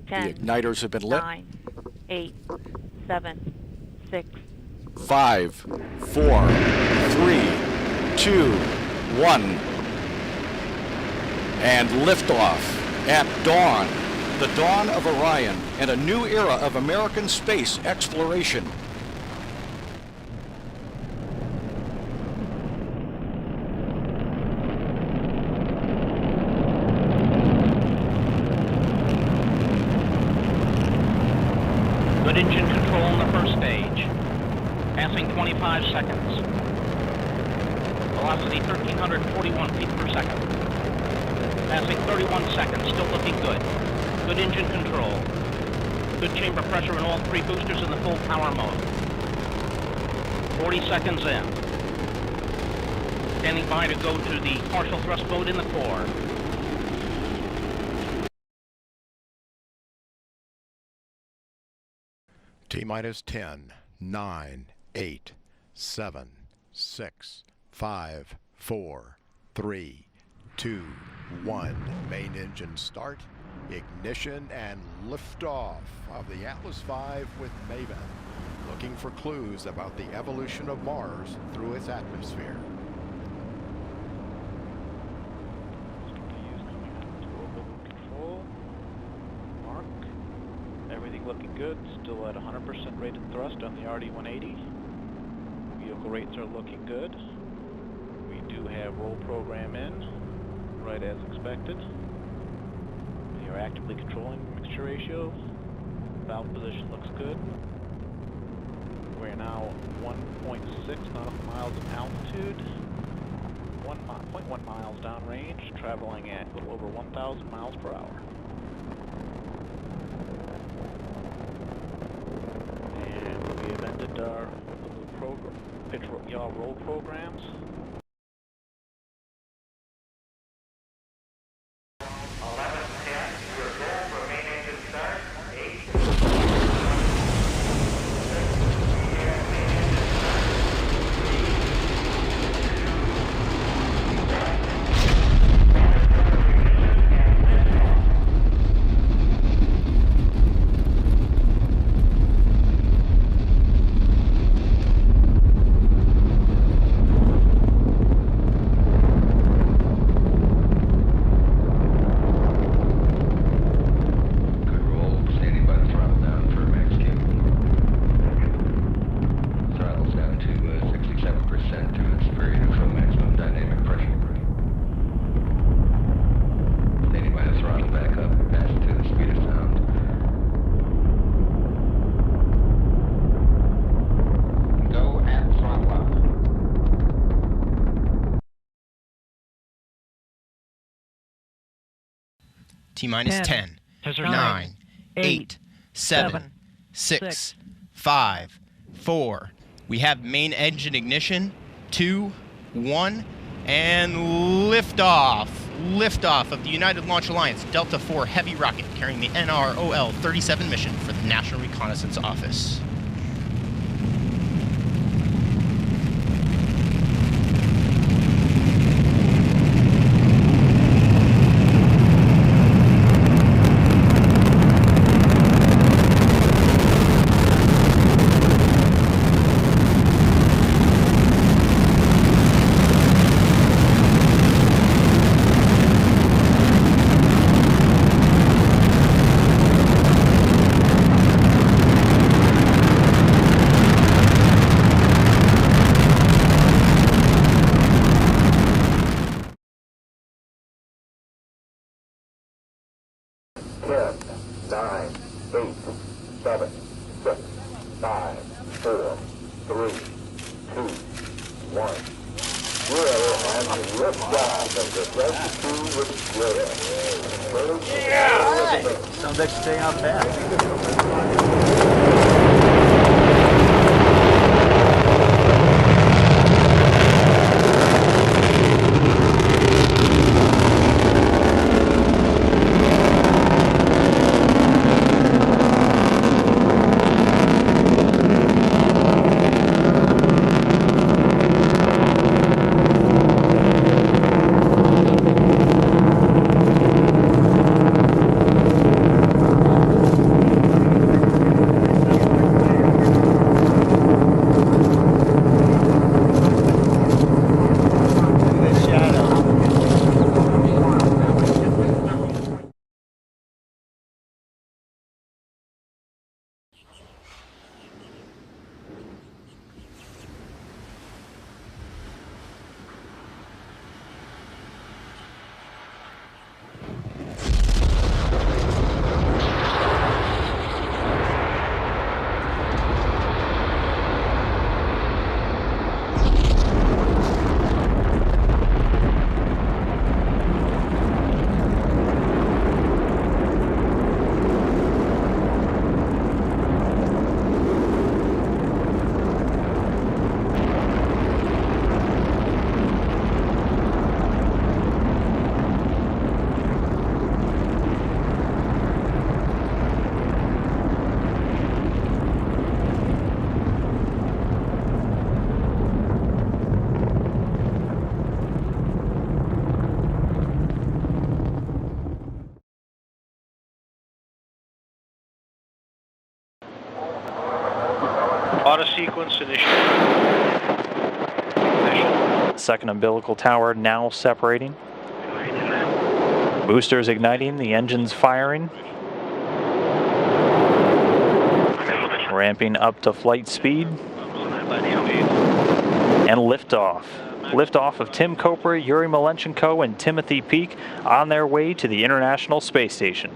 10, The igniters have been lit. 9, 8, 7, 6, 5, 4, 3, 2, 1. And liftoff at dawn. The dawn of Orion and a new era of American space exploration. Good engine control in the first stage. Passing 25 seconds. Velocity 1,341 feet per second. Passing 31 seconds, still looking good. Good engine control. Good chamber pressure in all three boosters in the full power mode. 40 seconds in. Standing by to go to the partial thrust mode in the core. T-minus 10, 9, 8, 7, 6, 5, 4, 3, 2, 1. Main engine start, ignition, and liftoff of the Atlas V with Maven, looking for clues about the evolution of Mars through its atmosphere. Everything looking good, still at 100% rated thrust on the RD-180. Vehicle rates are looking good. We do have roll program in, right as expected. We are actively controlling the mixture ratio. Valve position looks good. We're now 1.6 nautical miles of altitude, 1.1 miles downrange, traveling at a little over 1,000 miles per hour. Our roll programs. T-minus 10, 9, 8, 7, 6, 5, 4. We have main engine ignition, 2, 1, and liftoff. Liftoff of the United Launch Alliance Delta IV Heavy rocket carrying the NROL-37 mission for the National Reconnaissance Office. Sounds like staying out fast. Auto sequence initiated. Second umbilical tower now separating. Boosters igniting, the engines firing. Ramping up to flight speed. And liftoff. Liftoff of Tim Koper, Yuri Malenchenko, and Timothy Peake on their way to the International Space Station.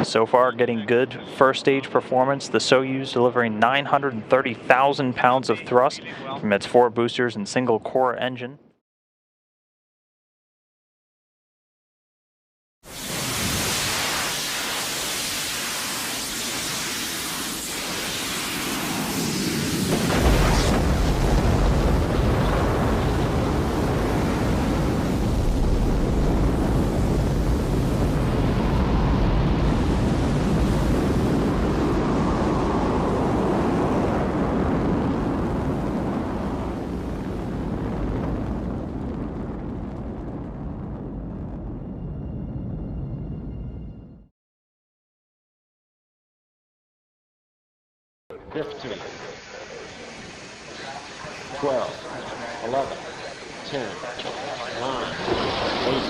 So far, getting good first stage performance. The Soyuz delivering 930,000 pounds of thrust from its 4 boosters and single core engine. Fifteen, 12, 11, 10, 9, 8,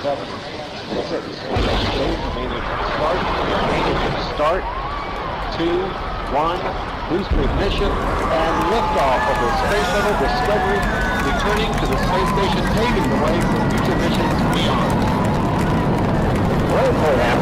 7, 6, start, 2, 1, booster ignition, and liftoff of the Space Shuttle Discovery, returning to the space station, paving the way for future missions beyond. Roll program.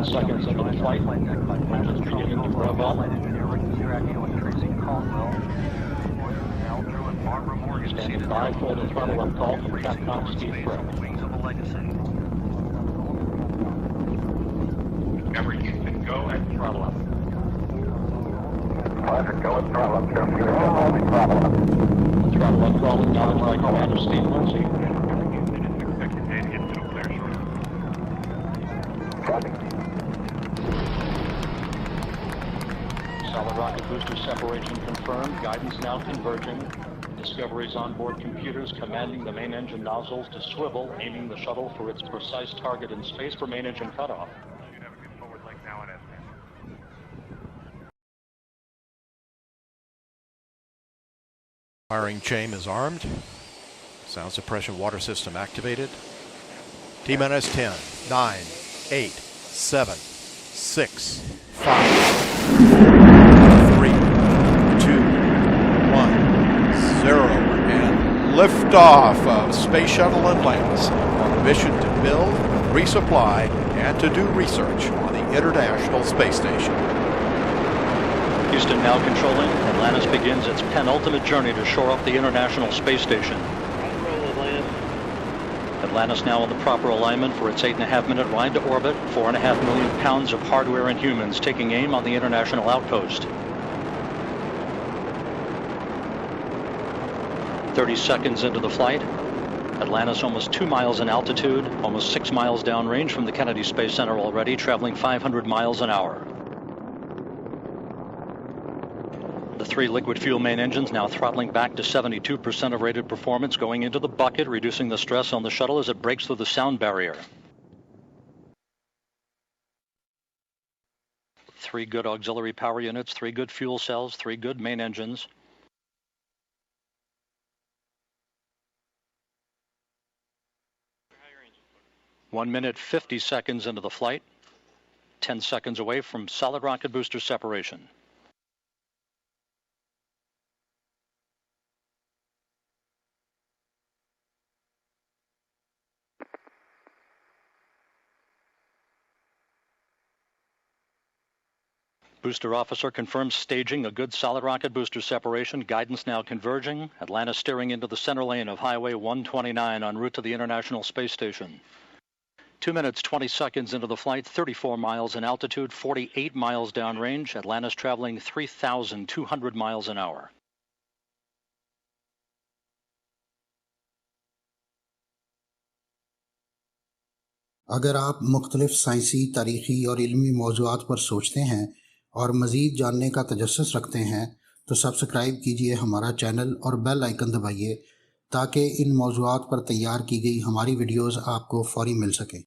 Seconds into the flight. Engines beginning to rev up. Standing by for the throttle up call from Capcom Steve Frick. Everett, you can go at Throttle up. Go at throttle up. Throttle up, crawling down by Commander Steve Lindsay. Solid rocket booster separation confirmed. Guidance now converging. Discovery's onboard computers commanding the main engine nozzles to swivel, aiming the shuttle for its precise target in space for main engine cutoff. Firing chain is armed. Sound suppression water system activated. T-minus 10, 9, 8, 7, 6, 5, 3, 2, 1, 0, and liftoff of Space Shuttle Atlantis on a mission to build, resupply, and to do research on the International Space Station. Houston now controlling. Atlantis begins its penultimate journey to shore up the International Space Station. Atlantis now in the proper alignment for its 8.5-minute ride to orbit. 4.5 million pounds of hardware and humans taking aim on the International Outpost. 30 seconds into the flight. Atlantis almost 2 miles in altitude, almost 6 miles downrange from the Kennedy Space Center already, traveling 500 miles an hour. The 3 liquid fuel main engines now throttling back to 72% of rated performance, going into the bucket, reducing the stress on the shuttle as it breaks through the sound barrier. 3 good auxiliary power units, 3 good fuel cells, 3 good main engines. One minute, 50 seconds into the flight. 10 seconds away from solid rocket booster separation. Booster officer confirms staging a good solid rocket booster separation. Guidance now converging. Atlanta steering into the center lane of Highway 129 en route to the International Space Station. 2 minutes, 20 seconds into the flight, 34 miles in altitude, 48 miles downrange. Atlanta's traveling 3,200 miles an hour. अगर आप मुख्तलिफ साइंसी, तारीख़ी और इल्मी मौज़ूआत पर सोचते हैं और मज़ीद जानने का तजस्सुस रखते हैं तो सब्सक्राइब कीजिए हमारा चैनल और बेल आइकन दबाइए ताकि इन मौज़ूआत पर तैयार की गई हमारी वीडियोज़ आपको फ़ौरी मिल सकें।